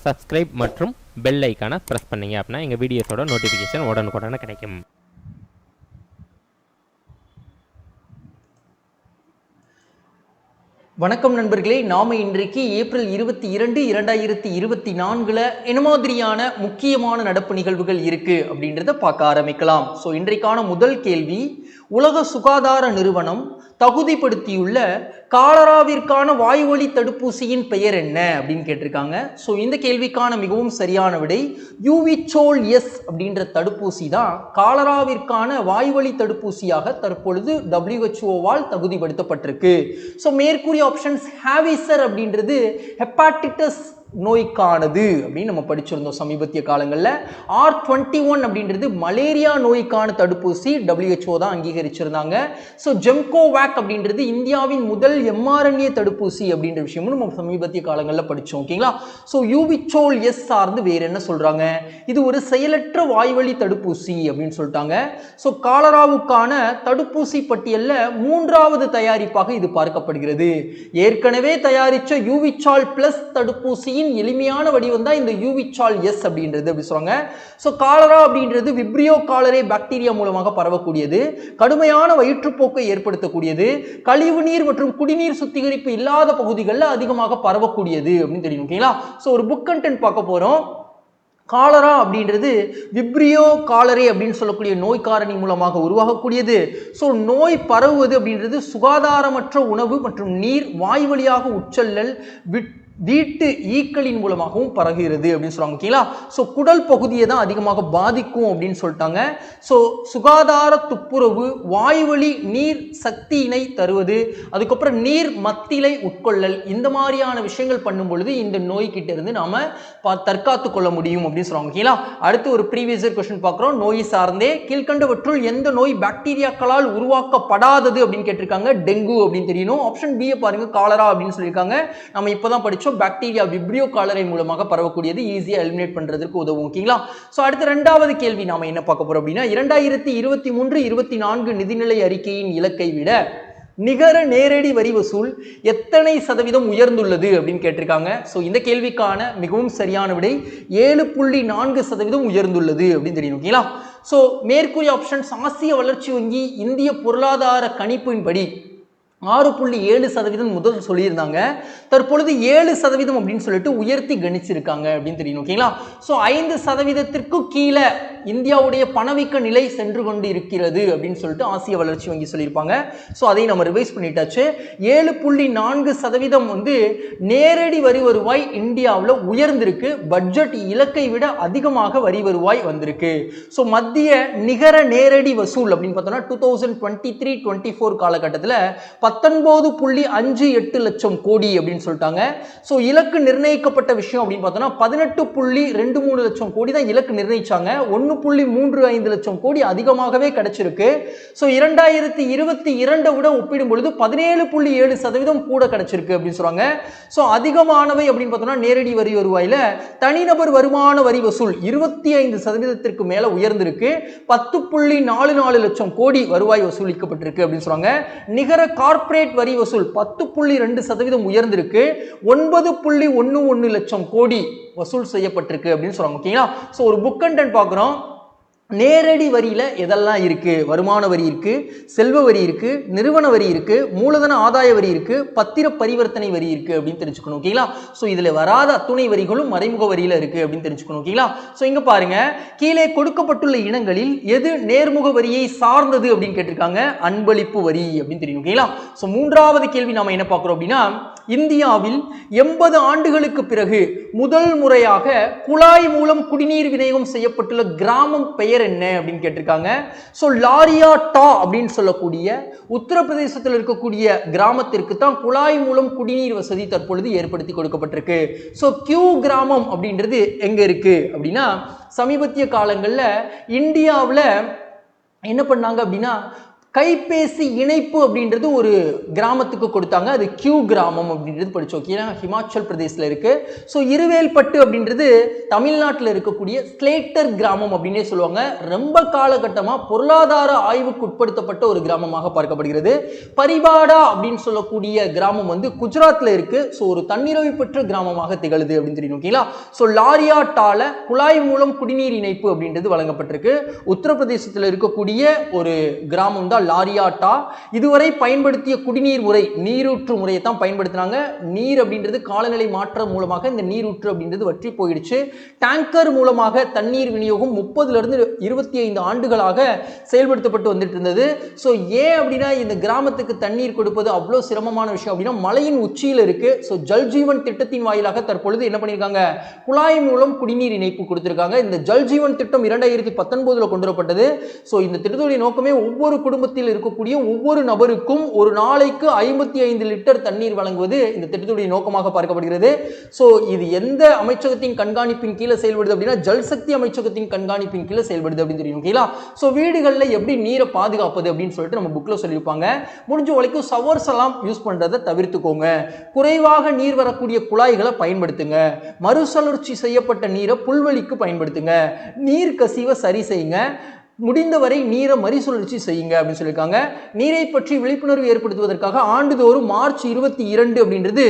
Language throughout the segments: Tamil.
சப்ஸ்கிரைப் மற்றும் பெல் ஐக்கானை ப்ரெஸ் பண்ணிங்க அப்படின்னா எங்கள் வீடியோஸோட நோட்டிஃபிகேஷன் உடனுக்குடனே கிடைக்கும். வணக்கம் நண்பர்களே, நாம இன்றைக்கு ஏப்ரல் 22, 2024 என்ன மாதிரியான முக்கியமான நடப்பு நிகழ்வுகள் இருக்கு அப்படின்றத பார்க்க ஆரம்பிக்கலாம். ஸோ இன்றைக்கான முதல் கேள்வி, உலக சுகாதார நிறுவனம் தகுதிப்படுத்தியுள்ள காலராவிற்கான வாய்வழி தடுப்பூசியின் பெயர் என்ன அப்படின்னு கேட்டிருக்காங்க. ஸோ இந்த கேள்விக்கான மிகவும் சரியான விடை யூவிச்சோல் எஸ் அப்படின்ற தடுப்பூசி தான் காலராவிற்கான வாய்வழி தடுப்பூசியாக தற்பொழுது WHO-வால் தகுதிப்படுத்தப்பட்டிருக்கு. ஸோ மேற்கூறிய ஆப்ஷன்ஸ் ஹேவிசர் அப்படின்றது ஹெப்பாட்டிட்டிஸ் நோய்க்கானது அப்படின்னு நம்ம படிச்சிருந்தோம் சமீபத்திய காலங்களில். R21 அப்படின்றது மலேரியா நோய்க்கான தடுப்பூசி WHO தான் அங்கீகரிச்சிருந்தாங்க. ஸோ ஜெம்கோவேக் அப்படின்றது இந்தியாவின் முதல் mRNA தடுப்பூசி அப்படின்ற விஷயமும் நம்ம சமீபத்திய காலங்களில் படித்தோம். ஓகேங்களா? ஸோ யூவிச்சோல் எஸ் சார்ந்து வேற என்ன சொல்றாங்க? இது ஒரு செயலற்ற வாய்வழி தடுப்பூசி அப்படின்னு சொல்லிட்டாங்க. ஸோ காலராவுக்கான தடுப்பூசி பட்டியலில் 3வது தயாரிப்பாக இது பார்க்கப்படுகிறது. ஏற்கனவே தயாரிச்ச யூவிச்சால் பிளஸ் தடுப்பூசி எளிமையான வடிவம் தான் இந்த யூவிச்சால் எஸ் அப்படின்றது அப்படி சொல்றாங்க. ஸோ காலரா அப்படின்றது விப்ரியோ காலரே பாக்டீரியா மூலமாக பரவக்கூடியது, கடுமையான வயிற்றுப்போக்கை ஏற்படுத்தக்கூடியது, கழிவுநீர் மற்றும் குடிநீர் சுத்திகரிப்பு இல்லாத பகுதிகளில் அதிகமாக பரவக்கூடியது அப்படின்னு தெரியும். ஓகேங்களா? ஸோ ஒரு புக் கண்டென்ட் பார்க்க போறோம். காலரா அப்படின்றது விப்ரியோ காலரே அப்படின்னு சொல்லக்கூடிய நோய் காரணி மூலமாக உருவாகக்கூடியது. ஸோ நோய் பரவுவது அப்படின்றது சுகாதாரமற்ற உணவு மற்றும் நீர், வாய் வழியாக உட்செல்லல், வீட்டு ஈக்களின் மூலமாகவும் பரவுகிறது அப்படின்னு சொல்றாங்க. ஓகேங்களா? ஸோ குடல் பகுதியை தான் அதிகமாக பாதிக்கும் அப்படின்னு சொல்லிட்டாங்க. ஸோ சுகாதார துப்புரவு, வாய்வழி நீர் சக்தியினை தருவது, அதுக்கப்புறம் நீர் மத்திலை உட்கொள்ளல், இந்த மாதிரியான விஷயங்கள் பண்ணும் பொழுது இந்த நோய் கிட்ட இருந்து நாம தற்காத்து கொள்ள முடியும் அப்படின்னு சொல்றாங்க. ஓகேங்களா? அடுத்து ஒரு ப்ரீவியஸ் இயர் क्वेश्चन பார்க்கிறோம். நோய் சார்ந்தே கீழ்கண்டவற்றுள் எந்த நோய் பாக்டீரியாக்களால் உருவாக்கப்படாதது அப்படின்னு கேட்டிருக்காங்க. டெங்கு அப்படின்னு தெரியணும். ஆப்ஷன் பி பாருங்க, காலரா அப்படின்னு சொல்லியிருக்காங்க. நம்ம இப்பதான் படிச்சோம் பாக்டீரியா விப்ரியோ காலரை மூலமாக பரவக்கூடியது, ஈஸியா எலிமினேட் பண்றதுக்கு உதவும். ஓகேங்களா? சோ அடுத்த இரண்டாவது கேள்வி நாம என்ன பார்க்க போறோம் அப்படின்னா, 2023-24 நிதிநிலை அறிக்கையின் இலக்கை விட நிகர நேரடி வரி வசூல் எத்தனை சதவீதம் உயர்ந்துள்ளது அப்படின்னு கேட்டிருக்காங்க. ஸோ இந்த கேள்விக்கான மிகவும் சரியான விடை 7.4% உயர்ந்துள்ளது அப்படின்னு தெரியும். ஓகேங்களா? ஸோ மேற்கூறிய ஆப்ஷன்ஸ் ஆசிய வளர்ச்சி வங்கி இந்திய பொருளாதார கணிப்பின்படி 6.7% முதல் சொல்லியிருந்தாங்க, தற்பொழுது 7% அப்படின்னு சொல்லிட்டு உயர்த்தி கணிச்சிருக்காங்க அப்படின்னு தெரியும். ஓகேங்களா? ஸோ 5% கீழே இந்தியாவுடைய பணவீக்க நிலை சென்று கொண்டு இருக்கிறது அப்படின்னு சொல்லிட்டு ஆசிய வளர்ச்சி வங்கி சொல்லியிருப்பாங்க. ஸோ அதை நம்ம ரிவைஸ் பண்ணிட்டாச்சு. 7.4% வந்து நேரடி வரி வருவாய் இந்தியாவில் உயர்ந்திருக்கு. பட்ஜெட் இலக்கை விட அதிகமாக வரி வருவாய் வந்திருக்கு. ஸோ மத்திய நிகர நேரடி வசூல் அப்படின்னு பார்த்தோம்னா 2023-24 காலகட்டத்தில் 19.58 லட்சம் கோடி அப்படின்னு சொல்லிட்டாங்க. ஸோ இலக்கு நிர்ணயிக்கப்பட்ட விஷயம் அப்படின்னு பார்த்தோம்னா 18.23 லட்சம் கோடி தான் இலக்கு நிர்ணயிச்சாங்க. 1.35 லட்சம் கோடி அதிகமாகவே கிடைச்சிருக்கு. ஸோ 2022 விட ஒப்பிடும் பொழுது 17.7% கூட கிடைச்சிருக்கு அப்படின்னு சொல்றாங்க. ஸோ அதிகமானவை அப்படின்னு பார்த்தோம்னா நேரடி வரி வருவாயில தனிநபர் வருமான வரி வசூல் 25% மேல உயர்ந்திருக்கு. 10.44 லட்சம் கோடி வருவாய் வசூலிக்கப்பட்டிருக்கு அப்படின்னு சொல்றாங்க. நிகர கார்ப்பரேட் வரி வசூல் 10.2% உயர்ந்திருக்கு. 9.11 லட்சம் கோடி வசூல் செய்யப்பட்டிருக்கு அப்படின்னு சொல்றாங்க. ஓகேங்களா? சோ ஒரு புக் கண்டென்ட் பார்க்கிறோம். நேரடி வரியில எதெல்லாம் இருக்கு? வருமான வரி இருக்கு, செல்வ வரி இருக்கு, நிறுவன வரி இருக்கு, மூலதன ஆதாய வரி இருக்கு, பத்திர பரிவர்த்தனை வரி இருக்கு அப்படின்னு தெரிஞ்சுக்கணும். ஓகேங்களா? சோ இதுல வராத அத்துணை வரிகளும் மறைமுக வரியில இருக்கு அப்படின்னு தெரிஞ்சுக்கணும். ஓகேங்களா? சோ இங்க பாருங்க, கீழே கொடுக்கப்பட்டுள்ள இனங்களில் எது நேர்முக வரியை சார்ந்தது அப்படின்னு கேட்டிருக்காங்க. அன்பளிப்பு வரி அப்படின்னு தெரியும். ஓகேங்களா? சோ மூன்றாவது கேள்வி நாம என்ன பார்க்கிறோம் அப்படின்னா, இந்தியாவில் 80 ஆண்டுகளுக்கு பிறகு முதல் முறையாக குழாய் மூலம் குடிநீர் விநியோகம் செய்யப்பட்டுள்ள கிராமம் பெயர் என்ன அப்படின்னு கேட்டிருக்காங்க. சோ லாரியாட்டா அப்படின்னு சொல்லக்கூடிய உத்தரப்பிரதேசத்தில் இருக்கக்கூடிய கிராமத்திற்கு தான் குழாய் மூலம் குடிநீர் வசதி தற்பொழுது ஏற்படுத்தி கொடுக்கப்பட்டிருக்கு. சோ கியூ கிராமம் அப்படின்றது எங்க இருக்கு அப்படின்னா, சமீபத்திய காலங்களில் இந்தியாவில் என்ன பண்ணாங்க அப்படின்னா கைபேசி இணைப்பு அப்படின்றது ஒரு கிராமத்துக்கு கொடுத்தாங்க. அது கியூ கிராமம் அப்படின்றது படிச்சோம். ஹிமாச்சல் பிரதேசில் இருக்கு. ஸோ இருவேல்பட்டு அப்படின்றது தமிழ்நாட்டில் இருக்கக்கூடிய ஸ்லேட்டர் கிராமம் அப்படின்னே சொல்லுவாங்க. ரொம்ப காலகட்டமாக பொருளாதார ஆய்வுக்கு உட்படுத்தப்பட்ட ஒரு கிராமமாக பார்க்கப்படுகிறது. பரிபாடா அப்படின்னு சொல்லக்கூடிய கிராமம் வந்து குஜராத்தில் இருக்கு. ஸோ ஒரு தன்னிறைவு பெற்ற கிராமமாக திகழுது அப்படின்னு தெரியும். ஓகேங்களா? ஸோ லாரியாட்டால குழாய் மூலம் குடிநீர் இணைப்பு அப்படின்றது வழங்கப்பட்டிருக்கு. உத்தரப்பிரதேசத்தில் இருக்கக்கூடிய ஒரு கிராமம் தான் லாரியாட்டா. இதுவரை பயன்படுத்திய குடிநீர் முறை நீரூற்று முறையை தான் பயன்படுத்தினாங்க. நீர் அப்படின்றது காலநிலை மாற்றம் மூலமாக இந்த நீரூற்று அப்படின்றது வற்றி போயிடுச்சு. டேங்கர் மூலமாக தண்ணீர் விநியோகம் 30 to 25 ஆண்டுகளாக செயல்படுத்தப்பட்டு வந்துட்டு இருந்தது. ஸோ ஏன் அப்படின்னா இந்த கிராமத்துக்கு தண்ணீர் கொடுப்பது அவ்வளோ சிரமமான விஷயம் அப்படின்னா மலையின் உச்சியில் இருக்கு. ஸோ ஜல்ஜீவன் திட்டத்தின் வாயிலாக தற்பொழுது என்ன பண்ணியிருக்காங்க, குழாய் மூலம் குடிநீர் இணைப்பு கொடுத்திருக்காங்க. இந்த ஜல்ஜீவன் திட்டம் 2019 கொண்டு வரப்பட்டது. ஸோ இந்த திட்டத்துடைய நோக்கமே ஒவ்வொரு குடும்பத்தில் இருக்கக்கூடிய ஒவ்வொரு நபருக்கும் ஒரு நாளைக்கு 55 லிட்டர் தண்ணீர் வழங்குவது இந்த திட்டத்துடைய நோக்கமாக பார்க்கப்படுகிறது. ஸோ இது எந்த அமைச்சகத்தின் கண்காணிப்பின் கீழே செயல்படுது அப்படின்னா ஜல்சக்தி அமைச்சகத்தின் கண்காணிப்பின் கீழே செயல்படுது அப்படின்னு தெரியும். ஓகேங்களா? ஸோ வீடுகளில் எப்படி நீரை பாதுகாப்பது அப்படின்னு சொல்லிட்டு நம்ம புக்கில் சொல்லியிருப்பாங்க. முடிஞ்ச வரைக்கும் ஷவர்ஸ் எல்லாம் யூஸ் பண்ணுறதை தவிர்த்துக்கோங்க. குறைவாக நீர் வரக்கூடிய குழாய்களை பயன்படுத்துங்க. மறுசுழற்சி செய்யப்பட்ட நீரை புல்வெளிக்கு பயன்படுத்துங்க. நீர் கசிவை சரி செய்யுங்க. முடிந்தவரை நீரை மறுசுழற்சி செய்யுங்க அப்படின்னு சொல்லியிருக்காங்க. நீரை பற்றி விழிப்புணர்வு ஏற்படுத்துவதற்காக ஆண்டுதோறும் மார்ச் 22 அப்படின்றது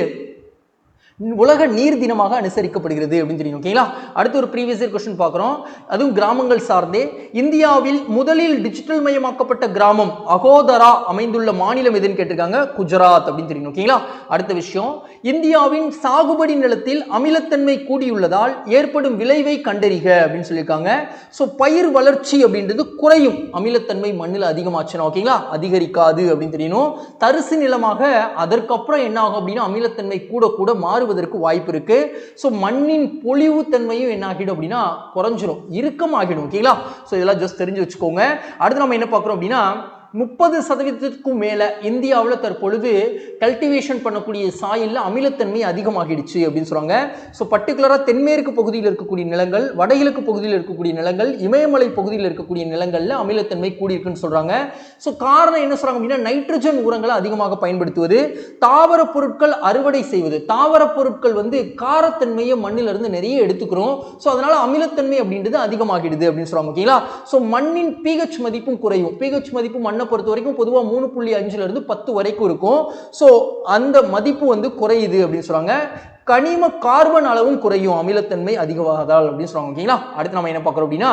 உலக நீர் தினமாக அனுசரிக்கப்படுகிறது அப்படின்னு தெரியும். ஓகேங்களா? அடுத்து ஒரு ப்ரீவியஸ் இயர் क्वेश्चन பார்க்குறோம். அதுவும் கிராமங்கள் சார்ந்தே. இந்தியாவில் முதலில் டிஜிட்டல் மயமாக்கப்பட்ட கிராமம் அகோதரா அமைந்துள்ள மாநிலம் எதுன்னு கேட்டிருக்காங்க. குஜராத் அப்படின்னு தெரியும். ஓகேங்களா? அடுத்த விஷயம், இந்தியாவின் சாகுபடி நிலத்தில் அமிலத்தன்மை கூடியுள்ளதால் ஏற்படும் விளைவை கண்டறிக அப்படின்னு சொல்லியிருக்காங்க. ஸோ பயிர் வளர்ச்சி அப்படின்றது குறையும் அமிலத்தன்மை மண்ணில் அதிகமாச்சுன்னா. ஓகேங்களா? அதிகரிக்காது அப்படின்னு தெரியணும். தரிசு நிலமாக அதற்கப்புறம் என்ன ஆகும் அப்படின்னா அமிலத்தன்மை கூட கூட மாறு வாய்ப்பு இருக்கு. சோ மண்ணின் பொலிவு தன்மையும் என்ன ஆகிடும் அப்படின்னா குறைஞ்சிரும், இறுக்கமாகிடும். ஓகேங்களா? சோ இதெல்லாம் ஜஸ்ட் தெரிஞ்சு வச்சுக்கோங்க. அடுத்து நம்ம என்ன பார்க்கிறோம் அப்படின்னா 30% மேல இந்தியாவில் தற்பொழுது கல்டிவேஷன் பண்ணக்கூடிய சாயில்ல அமிலத்தன்மை அதிகமாகிடுச்சு அப்படின்னு சொல்றாங்க. ஸோ பர்டிகுலராக தென்மேற்கு பகுதியில் இருக்கக்கூடிய நிலங்கள், வடகிழக்கு பகுதியில் இருக்கக்கூடிய நிலங்கள், இமயமலை பகுதியில் இருக்கக்கூடிய நிலங்கள்ல அமிலத்தன்மை கூடியிருக்குன்னு சொல்றாங்க. ஸோ காரணம் என்ன சொல்றாங்க அப்படின்னா நைட்ரஜன் உரங்களை அதிகமாக பயன்படுத்துவது, தாவர பொருட்கள் அறுவடை செய்வது. தாவர பொருட்கள் வந்து காரத்தன்மையை மண்ணில இருந்து நிறைய எடுத்துக்கிறோம். ஸோ அதனால அமிலத்தன்மை அப்படின்றது அதிகமாகிடுது அப்படின்னு சொல்றாங்க. ஓகேங்களா? ஸோ மண்ணின் pH மதிப்பும் குறையும். pH மதிப்பு மண்ணை பொறுத்த வரைக்கும் பொதுவாக 3.5 இருந்து 10 வரைக்கும் இருக்கும். ஸோ அந்த மதிப்பு வந்து குறையுது அப்படின்னு சொல்றாங்க. கனிம கார்பன் அளவும் குறையும் அமிலத்தன்மை அதிகமாகதால் அப்படின்னு சொல்றாங்க. ஓகேங்களா? அடுத்து நம்ம என்ன பார்க்குறோம் அப்படின்னா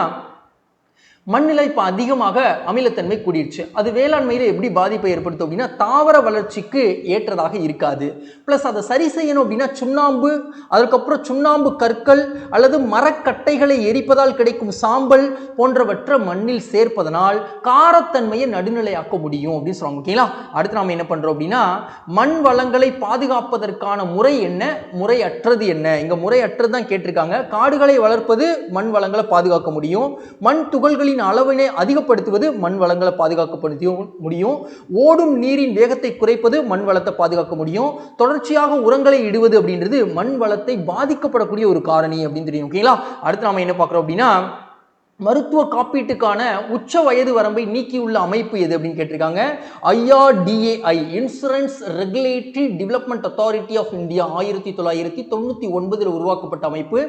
மண்ணில் இப்போ அதிகமாக அமிலத்தன்மை கூடிடுச்சு. அது வேளாண்மையில் எப்படி பாதிப்பை ஏற்படுத்தும் அப்படின்னா தாவர வளர்ச்சிக்கு ஏற்றதாக இருக்காது. ப்ளஸ் அதை சரி செய்யணும் அப்படின்னா சுண்ணாம்பு, அதுக்கப்புறம் சுண்ணாம்பு கற்கள் அல்லது மரக்கட்டைகளை எரிப்பதால் கிடைக்கும் சாம்பல் போன்றவற்றை மண்ணில் சேர்ப்பதனால் காரத்தன்மையை நடுநிலையாக்க முடியும் அப்படின்னு சொல்லுவாங்க. ஓகேங்களா? அடுத்து நாம் என்ன பண்ணுறோம் அப்படின்னா மண் வளங்களை பாதுகாப்பதற்கான முறை என்ன, முறையற்றது என்ன? இங்கே முறையற்றது தான் கேட்டிருக்காங்க. காடுகளை வளர்ப்பது மண் வளங்களை பாதுகாக்க முடியும். மண் துகள்களின் அளவினை அதிகப்படுத்துவது மண் வளங்களை பாதுகாக்க முடியும். ஓடும் நீரின் வேகத்தை குறைப்பது மண் வளத்தை பாதுகாக்க முடியும். தொடர்ச்சியாக உரங்களை இடுவது அப்படின்றது மண் வளத்தை பாதிக்கப்படக்கூடிய ஒரு காரணி அப்படின்னு தெரியும். ஓகேங்களா? அடுத்து நாம என்ன பார்க்கிறோம் அப்படின்னா மருத்துவ காப்பீட்டுக்கான உச்ச வயது வரம்பை நீக்கியுள்ள அமைப்பு எது அப்படின்னு கேட்டிருக்காங்க. IRDAI insurance regulatory development authority of India 1999 உருவாக்கப்பட்ட அமைப்பு.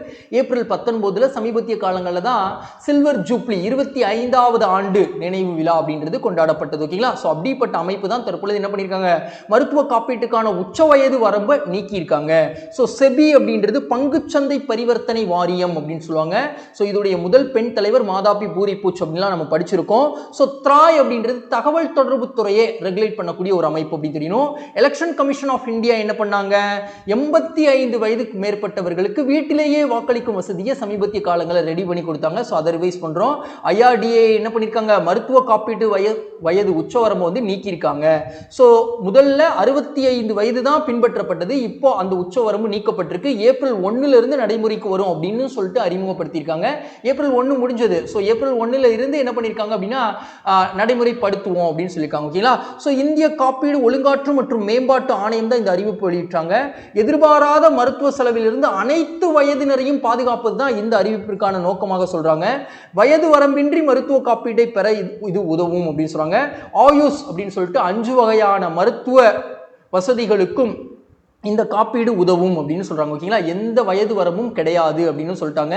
ஏப்ரல் 19 சமீபத்திய காலங்களில் தான் சில்வர் ஜூப்ளி 25வது ஆண்டு நினைவு விழா அப்படின்றது கொண்டாடப்பட்டது. ஓகேங்களா? ஸோ அப்படிப்பட்ட அமைப்பு தான் தற்பொழுது என்ன பண்ணியிருக்காங்க, மருத்துவ காப்பீட்டுக்கான உச்ச வயது வரம்பை நீக்கியிருக்காங்க. ஸோ செபி அப்படின்றது பங்குச்சந்தை பரிவர்த்தனை வாரியம் அப்படின்னு சொல்லுவாங்க. ஸோ இதோடைய முதல் பெண் தலைவர் மாதாபி பூரி பூச் அப்படின்லாம் நம்ம படிச்சிருக்கோம். ஸோ த்ராய் அப்படின்றது தகவல் தொடர்பு துறையை ரெகுலேட் பண்ணக்கூடிய ஒரு அமைப்பு அப்படின்னு தெரியணும். எலெக்ஷன் கமிஷன் ஆஃப் இந்தியா என்ன பண்ணாங்க, 85 வயதுக்கு மேற்பட்டவர்களுக்கு வீட்டிலேயே வாக்களிக்கும் வசதியை சமீபத்திய காலங்களில் ரெடி பண்ணி கொடுத்தாங்க. ஸோ அதை ரிவைஸ் பண்றோம். IRDAI என்ன பண்ணியிருக்காங்க, மருத்துவ காப்பீட்டு வயது உச்சவரம்பு வந்து நீக்கியிருக்காங்க. ஸோ முதல்ல 65 வயது தான் பின்பற்றப்பட்டது. இப்போ அந்த உச்சவரம்பு நீக்கப்பட்டிருக்கு. ஏப்ரல் 1 நடைமுறைக்கு வரும் அப்படின்னு சொல்லிட்டு அறிமுகப்படுத்தியிருக்காங்க. ஏப்ரல் 1 முடிஞ்சது. முடிஞ்சது. ஸோ ஏப்ரல் 1 இருந்து என்ன பண்ணியிருக்காங்க அப்படின்னா நடைமுறைப்படுத்துவோம் அப்படின்னு சொல்லியிருக்காங்க. ஓகேங்களா? ஸோ இந்திய காப்பீடு ஒழுங்காற்று மற்றும் மேம்பாட்டு ஆணையம் தான் இந்த அறிவிப்பு வெளியிட்டாங்க. எதிர்பாராத மருத்துவ செலவிலிருந்து அனைத்து வயதினரையும் பாதுகாப்பது தான் இந்த அறிவிப்பிற்கான நோக்கமாக சொல்றாங்க. வயது வரம்பின்றி மருத்துவ காப்பீட்டை பெற இது உதவும் அப்படின்னு சொல்றாங்க. ஆயுஷ் அப்படின்னு சொல்லிட்டு 5 வகையான மருத்துவ வசதிகளுக்கும் இந்த காப்பீடு உதவும் அப்படின்னு சொல்றாங்க. ஓகேங்களா? எந்த வயது வரம்பும் கிடையாது அப்படின்னு சொல்லிட்டாங்க.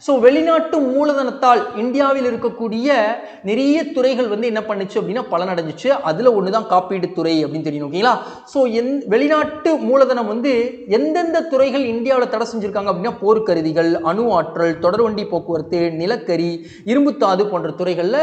ஸோ வெளிநாட்டு மூலதனத்தால் இந்தியாவில் இருக்கக்கூடிய நிறைய துறைகள் வந்து என்ன பண்ணுச்சு அப்படின்னா பலனடைஞ்சிச்சு. அதுல ஒண்ணுதான் காப்பீடு துறை அப்படின்னு தெரியும். ஓகேங்களா? ஸோ வெளிநாட்டு மூலதனம் வந்து எந்தெந்த துறைகள் இந்தியாவில் தடை செஞ்சிருக்காங்க அப்படின்னா போர்க்கருவிகள், அணு ஆற்றல், தொடர்வண்டி போக்குவரத்து, நிலக்கரி, இரும்புத்தாது போன்ற துறைகள்ல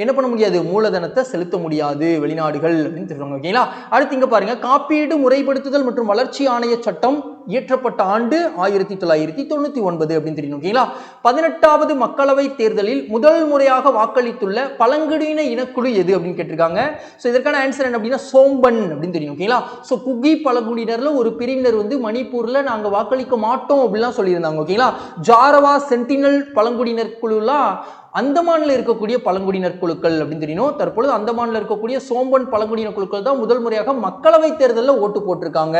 என்ன பண்ண முடியாது, மூலதனத்தை செலுத்த முடியாது வெளிநாடுகள் அப்படின்னு தெரியும். ஓகேங்களா? அடுத்து இங்க பாருங்க, காப்பீடு முறைப்படுத்துதல் மற்றும் வளர்ச்சி ஆணைய சட்டம் இயற்றப்பட்ட ஆண்டு 1999 அப்படின்னு தெரியும். ஓகேங்களா? 18வது மக்களவை தேர்தலில் முதல் முறையாக வாக்களித்துள்ள பழங்குடியின இனக்குழு எது அப்படின்னு கேட்டிருக்காங்க. ஸோ இதற்கான ஆன்சர் என்ன அப்படின்னா சோம்பன் அப்படின்னு தெரியும். ஓகேங்களா? ஸோ குகி பழங்குடியினர்ல ஒரு பிரிவினர் வந்து மணிப்பூர்ல நாங்க வாக்களிக்க மாட்டோம் அப்படிலாம் சொல்லியிருந்தாங்க. ஓகேங்களா? ஜாரவா சென்டினல் பழங்குடியினர் குழுலாம் அந்தமான்ல இருக்கக்கூடிய பழங்குடியினர் குழுக்கள் அப்படின்னு தெரியணும். தற்பொழுது அந்தமான்ல இருக்கக்கூடிய சோம்பன் பழங்குடியினர் குழுக்கள் தான் முதல் முறையாக மக்களவை தேர்தலில் ஓட்டு போட்டிருக்காங்க.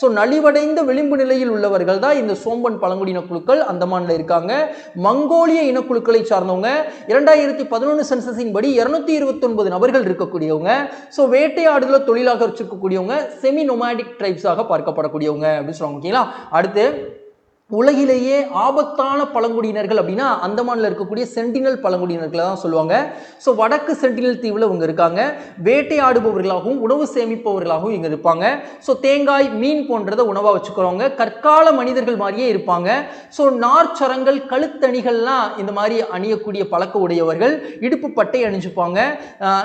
ஸோ நலிவடைந்த விளிம்பு நிலையில் உள்ளவர்கள் தான் இந்த சோம்பன் பழங்குடியின குழுக்கள் அந்தமான்ல இருக்காங்க. மங்கோலிய இனக்குழுக்களை சார்ந்தவங்க 2011 சென்சஸின் படி 229 நபர்கள் இருக்கக்கூடியவங்க. ஸோ வேட்டையாடுதல தொழிலாக வச்சிருக்கக்கூடியவங்க செமி நொமாடிக் ட்ரைப்ஸாக பார்க்கப்படக்கூடியவங்க அப்படின்னு சொல்லுவாங்க. ஓகேங்களா? அடுத்து உலகிலேயே ஆபத்தான பழங்குடியினர்கள் அப்படின்னா அந்தமான்ல இருக்கக்கூடிய சென்டினல் பழங்குடியினர்களை தான் சொல்லுவாங்க. ஸோ வடக்கு சென்டினல் தீவில் இவங்க இருக்காங்க. வேட்டையாடுபவர்களாகவும் உணவு சேமிப்பவர்களாகவும் இங்க இருப்பாங்க. ஸோ தேங்காய், மீன் போன்றதை உணவா வச்சுக்கிறவங்க. கற்கால மனிதர்கள் மாதிரியே இருப்பாங்க. ஸோ நார்ச்சரங்கள், கழுத்தணிகள்லாம் இந்த மாதிரி அணியக்கூடிய பழக்க உடையவர்கள். இடுப்பு பட்டை அணிஞ்சுப்பாங்க.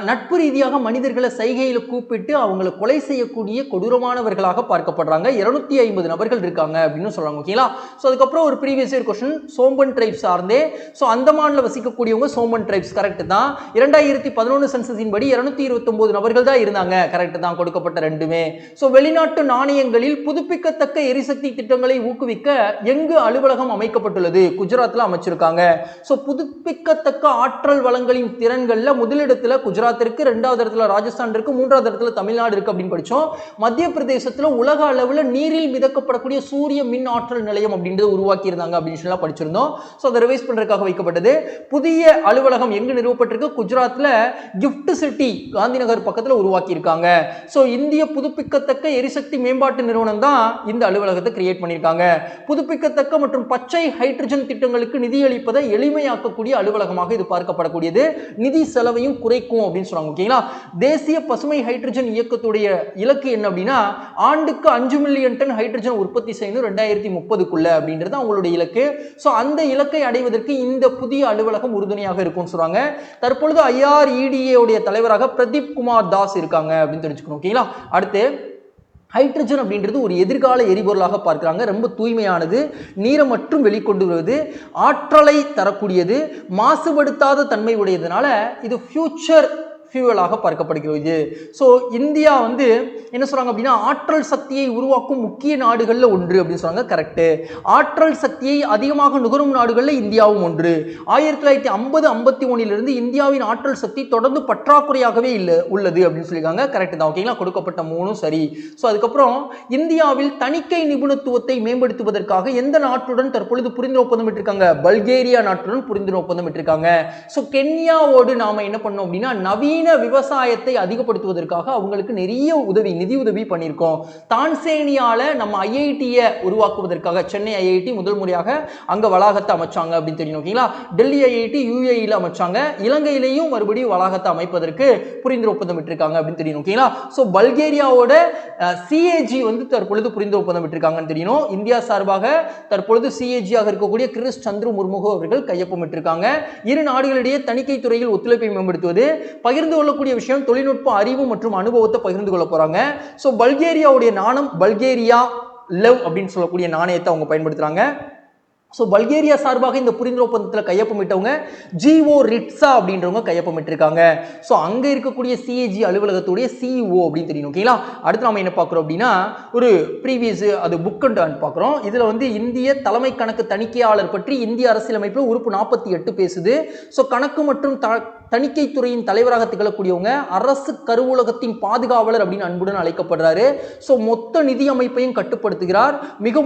நட்பு ரீதியாக மனிதர்களை சைகையில் கூப்பிட்டு அவங்களை கொலை செய்யக்கூடிய கொடூரமானவர்களாக பார்க்கப்படுறாங்க. 250 நபர்கள் இருக்காங்க அப்படின்னு சொல்றாங்க. ஓகேங்களா? ஸோ அதுக்கப்புறம் ஒரு ப்ரீவியஸ் இயர் கொஸ்டின், சோம்பன் ட்ரைப்ஸ் சார்ந்தே. ஸோ அந்தமான்ல வசிக்கக்கூடியவங்க சோம்பன் ட்ரைப்ஸ், கரெக்ட் தான். 2011 சென்சஸின் படி 229 நபர்கள் தான் இருந்தாங்க, கரெக்ட் தான், கொடுக்கப்பட்ட ரெண்டுமே. ஸோ வெளிநாட்டு நாணயங்களில் புதுப்பிக்கத்தக்க எரிசக்தி திட்டங்களை ஊக்குவிக்க எங்கு அலுவலகம் அமைக்கப்பட்டுள்ளது? குஜராத்தில் அமைச்சிருக்காங்க. ஸோ புதுப்பிக்கத்தக்க ஆற்றல் வளங்களின் திறன்கள்ல முதலிடத்துல குஜராத் இருக்கு, 2வது இடத்துல ராஜஸ்தான் இருக்கு, 3வது இடத்துல தமிழ்நாடு இருக்கு அப்படின்னு படிச்சோம். மத்திய பிரதேசத்துல உலக அளவில் நீரில் மிதக்கப்படக்கூடிய சூரிய மின் ஆற்றல் நிலையம் அப்படின்றது உருவாக்கி இருந்தாங்க அப்படின்னு சொல்லி படிச்சிருந்தோம். சோ அதை ரிவைஸ் பண்றதுக்காக வைக்கப்பட்டது. புதிய அலுவலகம் எங்கு நிறுவப்பட்டிருக்கு? குஜராத்ல கிஃப்ட் சிட்டி காந்தி நகர் பக்கத்துல உருவாக்கி இருக்காங்க. சோ இந்திய புதுப்பிக்கத்தக்க எரிசக்தி மேம்பாட்டு நிறுவனம் தான் இந்த அலுவலகத்தை கிரியேட் பண்ணியிருக்காங்க. புதுப்பிக்கத்தக்க மற்றும் பச்சை ஹைட்ரஜன் திட்டங்களுக்கு நிதியளிப்பதை எளிமையாக்கக்கூடிய அலுவலகமாக இது பார்க்கப்படக்கூடியது. நிதி செலவையும் குறைக்கும் அப்படின்னு சொல்றாங்க. ஓகேங்களா? தேசிய பசுமை ஹைட்ரஜன் இயக்கத்துடைய இலக்கு என்ன அப்படின்னா ஆண்டுக்கு 5 மில்லியன் டன் ஹைட்ரஜன் உற்பத்தி செய்யணும் 2030 அப்படின்றது அவங்களுடைய இலக்கு. சோ அந்த இலக்கை அடைவதற்கு இந்த புதிய அலுவலகம் உறுதுணையாக இருக்கும் சொல்றாங்க. தற்பொழுது IREDA உடைய தலைவராக பிரதீப் குமார் தாஸ் இருக்காங்க அப்படின்னு தெரிஞ்சுக்கணும். ஓகேங்களா? அடுத்து ஹைட்ரஜன் அப்படின்றது ஒரு எதிர்கால எரிபொருளாக பார்க்கிறாங்க. ரொம்ப தூய்மையானது, நீரை மட்டும் வெளிக்கொண்டு வருவது, ஆற்றலை தரக்கூடியது, மாசுபடுத்தாத தன்மை உடையதுனால இது ஃபியூச்சர் ஃபியூவலாக பார்க்கப்படுகிறது. ஸோ இந்தியா வந்து என்ன சொல்றாங்க அப்படின்னா ஆற்றல் சக்தியை உருவாக்கும் முக்கிய நாடுகளில் ஒன்று அப்படின்னு சொல்றாங்க. கரெக்ட். ஆற்றல் சக்தியை அதிகமாக நுகரும் நாடுகளில் இந்தியாவும் ஒன்று. 1950-51 இந்தியாவின் ஆற்றல் சக்தி தொடர்ந்து பற்றாக்குறையாகவே உள்ளது அப்படின்னு சொல்லியிருக்காங்க. கரெக்ட் தான். ஓகேங்களா? கொடுக்கப்பட்ட 3 சரி. ஸோ அதுக்கப்புறம் இந்தியாவில் தணிக்கை நிபுணத்துவத்தை மேம்படுத்துவதற்காக எந்த நாட்டுடன் தற்பொழுது புரிந்துணர்வு ஒப்பந்தம் விட்டிருக்காங்க? பல்கேரியா நாட்டுடன் புரிந்துணர்வு ஒப்பந்தம் விட்டிருக்காங்க. ஸோ கென்யாவோடு நாம என்ன பண்ணோம் அப்படின்னா நவீன விவசாயத்தை அதிகப்படுத்துவதற்காக அவங்களுக்கு நிறைய நிதி உதவி பண்ணியிருக்கோம். தான்சேனியால நம்ம ஐஐடியை உருவாக்குவதற்காக சென்னை ஐஐடி முதல் முறையாக அங்க வளாகத்தை அமைச்சாங்க அப்படின்னு தெரியும். ஓகேங்களா? Delhi IIT UAE அமைச்சாங்க. இலங்கையிலையும் மறுபடியும் வளாகத்தை அமைப்பதற்கு புரிந்துணர்வு ஒப்பந்தம் விட்டிருக்காங்க அப்படின்னு தெரியும். ஓகேங்களா? ஸோ பல்கேரியாவோட CAG வந்து தற்பொழுது புரிந்துணர்வு ஒப்பந்தம் விட்டிருக்காங்கன்னு தெரியணும். இந்தியா சார்பாக தற்பொழுது CAG ஆக இருக்கக்கூடிய கிரிஸ் சந்திர முர்மு அவர்கள் கையொப்பமிட்டிருக்காங்க. இரு நாடுகளிடையே தணிக்கை துறையில் ஒத்துழைப்பை மேம்படுத்துவது, பகிர்ந்து கொள்ளக்கூடிய விஷயம் தொழில்நுட்ப அறிவு மற்றும் அனுபவத்தை பகிர்ந்து கொள்ள போறாங்க. சோ பல்கேரியாவுடைய நாணயம் பல்கேரியா லவ் அப்படின்னு சொல்லக்கூடிய நாணயத்தை அவங்க பயன்படுத்துறாங்க. ஸோ பல்கேரியா சார்பாக இந்த புரிந்துணர்வு ஒப்பந்தத்தில் கையொப்பமிட்டவங்க ஜிஓ ரிட்ஸா அப்படின்றவங்க கையொப்பமிட்டிருக்காங்க. ஸோ அங்கே இருக்கக்கூடிய சிஏஜி அலுவலகத்துடைய சிஇஓ அப்படின்னு தெரியும். ஓகேங்களா, அடுத்து நம்ம என்ன பார்க்குறோம் அப்படின்னா ஒரு ப்ரீவியஸ் அது புக் அண்ட் பார்க்குறோம். இதில் வந்து இந்திய தலைமை கணக்கு தணிக்கையாளர் பற்றி இந்திய அரசியலமைப்பில் உறுப்பு 48 பேசுது. ஸோ கணக்கு மற்றும் தணிக்கை துறையின் தலைவராக திகழக்கூடியவங்க அரசு கருவூலகத்தின் பாதுகாவலர் அப்படின்னு அன்புடன் அழைக்கப்படுறாரு. ஸோ மொத்த நிதி அமைப்பையும் கட்டுப்படுத்துகிறார். மிக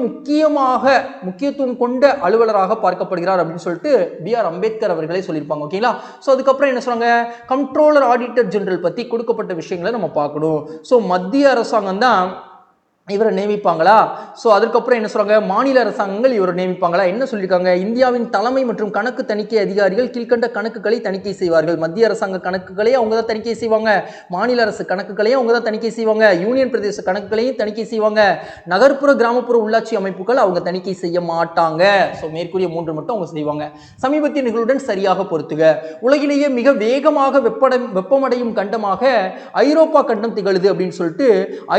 முக்கியத்துவம் கொண்ட அலுவலராக பார்க்கப்படுகிறார் அப்படின்னு சொல்லிட்டு B.R. அம்பேத்கர் அவர்களே சொல்லியிருப்பாங்க. ஓகேங்களா, ஸோ அதுக்கப்புறம் என்ன சொல்றாங்க, கண்ட்ரோலர் ஆடிட்டர் ஜெனரல் பத்தி கொடுக்கப்பட்ட விஷயங்களை நம்ம பார்க்கணும். ஸோ மத்திய அரசாங்கம் தான் இவரை நியமிப்பாங்களா? ஸோ அதுக்கப்புறம் என்ன சொல்றாங்க, மாநில அரசாங்கங்கள் இவரை நியமிப்பாங்களா? என்ன சொல்லியிருக்காங்க, இந்தியாவின் தலைமை மற்றும் கணக்கு தணிக்கை அதிகாரிகள் கீழ்கண்ட கணக்குகளை தணிக்கை செய்வார்கள். மத்திய அரசாங்க கணக்குகளை அவங்க தான் தணிக்கை செய்வாங்க, மாநில அரசு கணக்குகளையும் அவங்க தான் தணிக்கை செய்வாங்க, யூனியன் பிரதேச கணக்குகளையும் தணிக்கை செய்வாங்க, நகர்ப்புற கிராமப்புற உள்ளாட்சி அமைப்புகள் அவங்க தணிக்கை செய்ய மாட்டாங்க. ஸோ மேற்கூறிய 3 மட்டும் அவங்க செய்வாங்க. சமீபத்திய நிகழ்வுடன் சரியாக பொறுத்துக. உலகிலேயே மிக வேகமாக வெப்பமடையும் கண்டமாக ஐரோப்பா கண்டம் திகழுது அப்படின்னு சொல்லிட்டு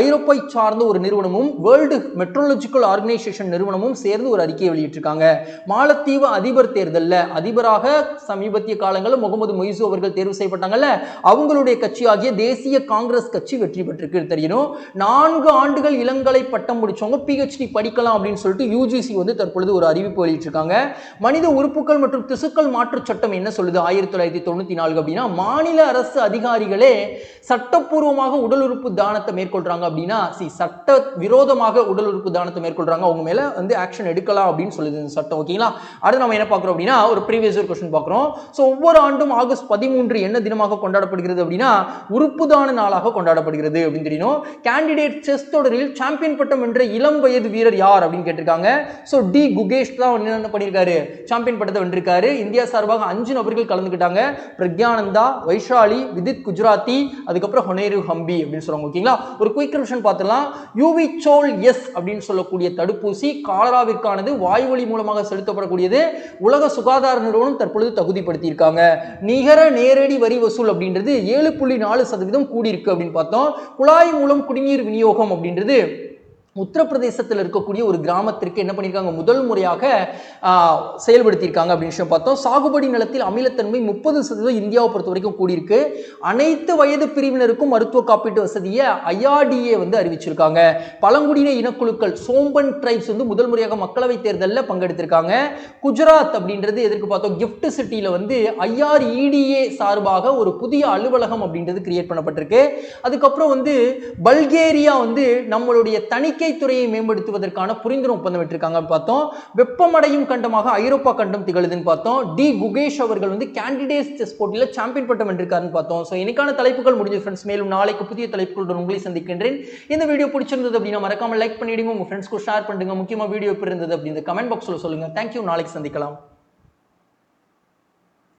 ஐரோப்பை சார்ந்த ஒரு நிறுவனமும் வேர்ல்டு மெட்ரோலஜிக்கல் ஆர்கனைசேஷன் நிறுவனமும் சேர்ந்து ஒரு அறிக்கையை வெளியிட்டிருக்காங்க. மாலத்தீவு அதிபர் தேர்தலில் அதிபராக சமீபத்திய காலங்களில் முகமது மொய்சு அவர்கள் தேர்வு செய்யப்பட்டாங்கல்ல, அவங்களுடைய கட்சியாகிய தேசிய காங்கிரஸ் கட்சி வெற்றி பெற்றிருக்கு. தெரியணும், 4 ஆண்டுகள் இளங்கலை பட்டம் முடிச்சவங்க PhD படிக்கலாம் அப்படின்னு சொல்லிட்டு UGC வந்து தற்பொழுது ஒரு அறிவிப்பு வெளியிட்டிருக்காங்க. மனித உறுப்புகள் மற்றும் திசுக்கள் மாற்று சட்டம் என்ன சொல்லுது 1994 அப்படின்னா, மாநில அரசு அதிகாரிகளே சட்டப்பூர்வமாக உடல் உறுப்பு தானத்தை மேற்கொள்றாங்க அப்படின்னா சட்ட விரோதமாக உடல் உறுப்பு தானத்தை மேற்கொள்றாங்க, அவங்க மேல வந்து ஆக்ஷன் எடுக்கலாம் அப்படின்னு சொல்லுது இந்த சட்டம். ஓகேங்களா, அடுத்து நம்ம என்ன பார்க்கிறோம் அப்படின்னா ஒரு ப்ரீவியஸ் क्वेश्चन பார்க்கிறோம். சோ ஒவ்வொரு ஆண்டும் ஆகஸ்ட் 13 என்ன தினமாக கொண்டாடப்படுகிறது அப்படின்னா உறுப்பு தான நாளாக கொண்டாடப்படுகிறது அப்படின்னு தெரியும். கேண்டிடேட் செஸ் தொடரில் சாம்பியன் பட்டம் வென்ற இளம் வயது வீரர் யார் அப்படின்னு கேட்டிருக்காங்க. சோ டி குகேஷ் தான் என்ன பண்ணிருக்காரு, சாம்பியன் பட்டத்தை வென்றிருக்காரு. இந்தியா சார்பாக 5 நபர்கள் கலந்துக்கிட்டாங்க. பிரக்யானந்தா, வைஷாலி, விதித் குஜராத்தி, அதுக்கப்புறம் ஹொனேரு ஹம்பி அப்படின்னு சொல்றாங்க. ஓகேங்களா, ஒரு குயிக் ரிவிஷன் பார்த்துலாம். யூவிசோல் எஸ் அப்படின்னு சொல்லக்கூடிய தடுப்பூசி காலராவிற்கானது, வாய்வழி மூலமாக செலுத்தப்படக்கூடியது. உலக சுகாதார நிறுவனம் தற்பொழுது தகுதிப்படுத்தியிருக்காங்க. நிகர நேரடி வரி வசூல் அப்படின்றது 7.4% கூடியிருக்கு அப்படின்னு பார்த்தோம். குழாய் மூலம் குடிநீர் விநியோகம் அப்படின்றது உத்தரப்பிரதேசத்தில் இருக்கக்கூடிய ஒரு கிராமத்திற்கு என்ன பண்ணியிருக்காங்க, முதல் முறையாக செயல்படுத்தியிருக்காங்க அப்படின்னு விஷயம் பார்த்தோம். சாகுபடி நிலத்தில் அமிலத்தன்மை 30% இந்தியாவை பொறுத்த வரைக்கும் கூடியிருக்கு. அனைத்து வயது பிரிவினருக்கும் மருத்துவ காப்பீட்டு வசதியை IRDA வந்து அறிவிச்சிருக்காங்க. பழங்குடியின இனக்குழுக்கள் சோம்பன் ட்ரைப்ஸ் வந்து முதல் முறையாக மக்களவை தேர்தலில் பங்கெடுத்திருக்காங்க. குஜராத் அப்படின்றது எதற்கு பார்த்தோம், கிஃப்ட் சிட்டியில் வந்து IREDA சார்பாக ஒரு புதிய அலுவலகம் அப்படின்றது கிரியேட் பண்ணப்பட்டிருக்கு. அதுக்கப்புறம் வந்து பல்கேரியா வந்து நம்மளுடைய தணிக்கை துறையை மேம்படுத்துவதற்கான புரிந்துணர்வு ஒப்பந்தம் விட்டிருக்காங்க பார்த்தோம். வெப்பமடையும் கண்டமாக ஐரோப்பா கண்டம் திகழுதுன்னு பார்த்தோம். டி குகேஷ் அவர்கள் வந்து கேண்டிடேட்ஸ் செஸ் போட்டியில் சாம்பியன் பட்டம் வென்றிருக்காருன்னு பார்த்தோம். ஸோ இன்னைக்கான தலைப்புகள் முடிஞ்சு ஃப்ரெண்ட்ஸ். மேலும் நாளைக்கு புதிய தலைப்புகளுடன் உங்களை சந்திக்கின்றேன். இந்த வீடியோ பிடிச்சிருந்தது அப்படின்னா மறக்காம லைக் பண்ணிடுங்க, உங்க ஃப்ரெண்ட்ஸ்க்கு ஷேர் பண்ணுங்க. முக்கியமா வீடியோ எப்படி இருந்தது அப்படின்னு கமெண்ட் பாக்ஸ்ல சொல்லுங்க. தேங்க்யூ, நாளைக்கு சந்திக்கலாம்.